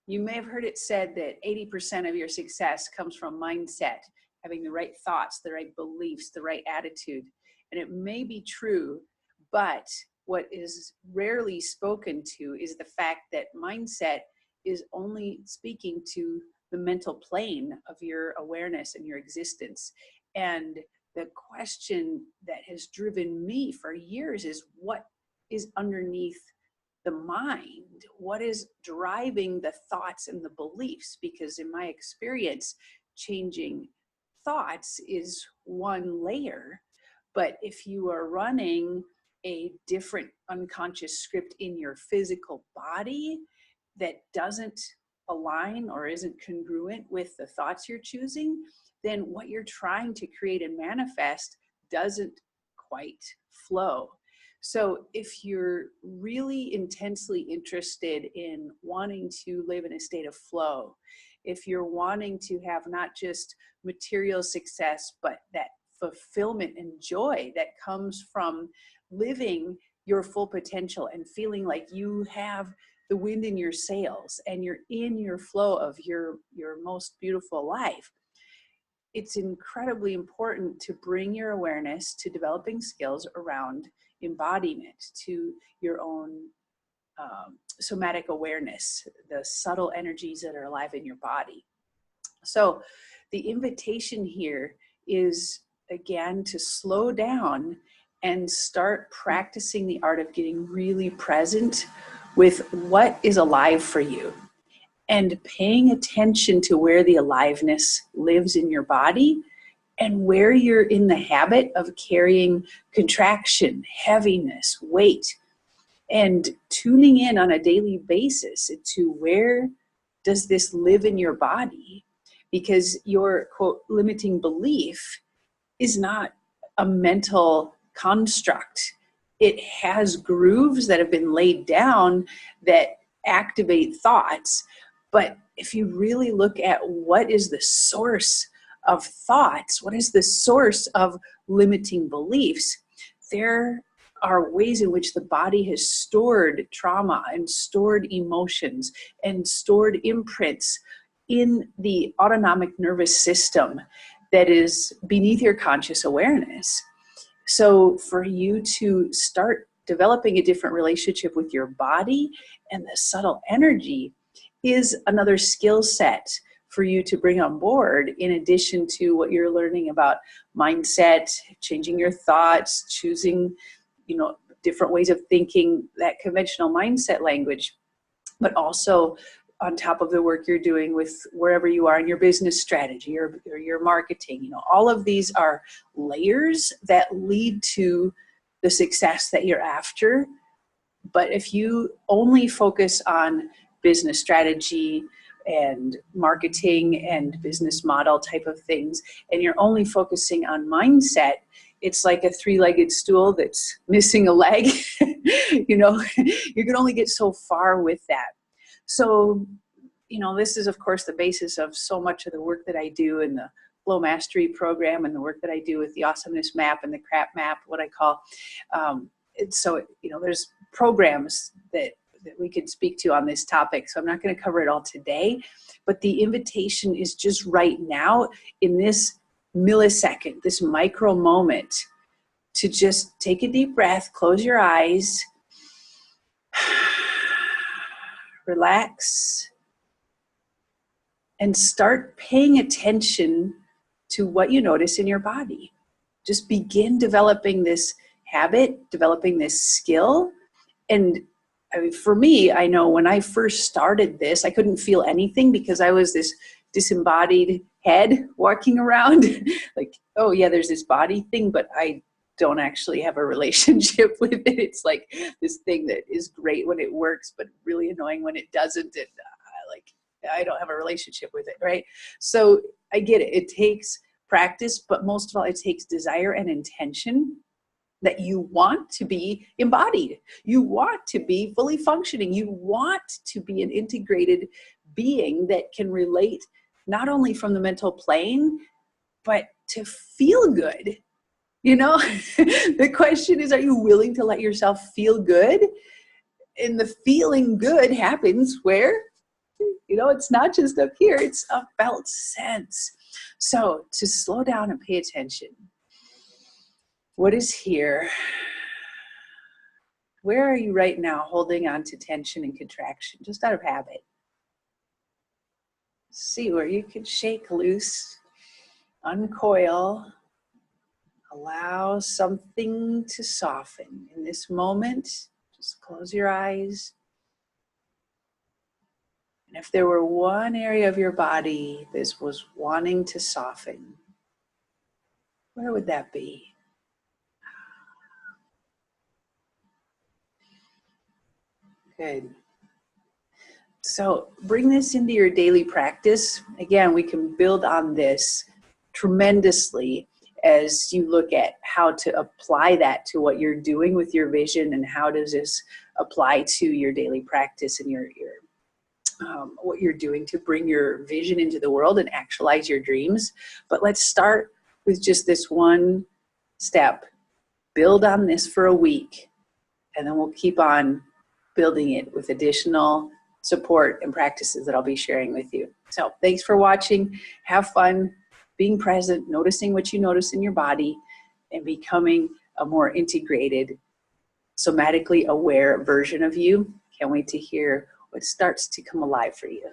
You may have heard it said that 80% of your success comes from mindset, having the right thoughts, the right beliefs, the right attitude. And it may be true, but what is rarely spoken to is the fact that mindset is only speaking to the mental plane of your awareness and your existence. And the question that has driven me for years is, what is underneath the mind? What is driving the thoughts and the beliefs? Because in my experience, changing thoughts is one layer, but if you are running a different unconscious script in your physical body that doesn't align or isn't congruent with the thoughts you're choosing, then what you're trying to create and manifest doesn't quite flow. So if you're really intensely interested in wanting to live in a state of flow, if you're wanting to have not just material success, but that fulfillment and joy that comes from living your full potential and feeling like you have the wind in your sails and you're in your flow of your most beautiful life, it's incredibly important to bring your awareness to developing skills around embodiment, to your own somatic awareness, the subtle energies that are alive in your body. So the invitation here is, again, to slow down and start practicing the art of getting really present with what is alive for you, and paying attention to where the aliveness lives in your body and where you're in the habit of carrying contraction, heaviness, weight, and tuning in on a daily basis to where does this live in your body? Because your, quote, limiting belief is not a mental construct. It has grooves that have been laid down that activate thoughts. But if you really look at what is the source of thoughts, what is the source of limiting beliefs, there are ways in which the body has stored trauma and stored emotions and stored imprints in the autonomic nervous system that is beneath your conscious awareness. So for you to start developing a different relationship with your body and the subtle energy is another skill set for you to bring on board, in addition to what you're learning about mindset, changing your thoughts, choosing, different ways of thinking, that conventional mindset language, but also on top of the work you're doing with wherever you are in your business strategy or your marketing. All of these are layers that lead to the success that you're after. But if you only focus on business strategy and marketing and business model type of things, and you're only focusing on mindset, it's like a three-legged stool that's missing a leg. You can only get so far with that. So, this is, of course, the basis of so much of the work that I do in the Flow Mastery program and the work that I do with the Awesomeness Map and the Crap Map, what I call. There's programs that we could speak to on this topic. So I'm not going to cover it all today, but the invitation is just right now in this millisecond, this micro moment, to just take a deep breath, close your eyes, relax, and start paying attention to what you notice in your body. Just begin developing this habit, developing this skill. And for me, I know when I first started this, I couldn't feel anything because I was this disembodied head walking around like, oh yeah, there's this body thing, but I don't actually have a relationship with it. It's like this thing that is great when it works, but really annoying when it doesn't. And I don't have a relationship with it, right? So I get it. It takes practice, but most of all, it takes desire and intention that you want to be embodied. You want to be fully functioning. You want to be an integrated being that can relate not only from the mental plane, but to feel good. The question is, are you willing to let yourself feel good? And the feeling good happens where? You know, it's not just up here, it's a felt sense. So to slow down and pay attention. What is here? Where are you right now holding on to tension and contraction, just out of habit? See where you can shake loose, uncoil, allow something to soften. In this moment, just close your eyes. And if there were one area of your body that was wanting to soften, where would that be? Good. So bring this into your daily practice. Again, we can build on this tremendously as you look at how to apply that to what you're doing with your vision, and how does this apply to your daily practice and your what you're doing to bring your vision into the world and actualize your dreams. But let's start with just this one step. Build on this for a week, and then we'll keep on building it with additional support and practices that I'll be sharing with you. So thanks for watching. Have fun being present, noticing what you notice in your body, and becoming a more integrated, somatically aware version of you. Can't wait to hear what starts to come alive for you.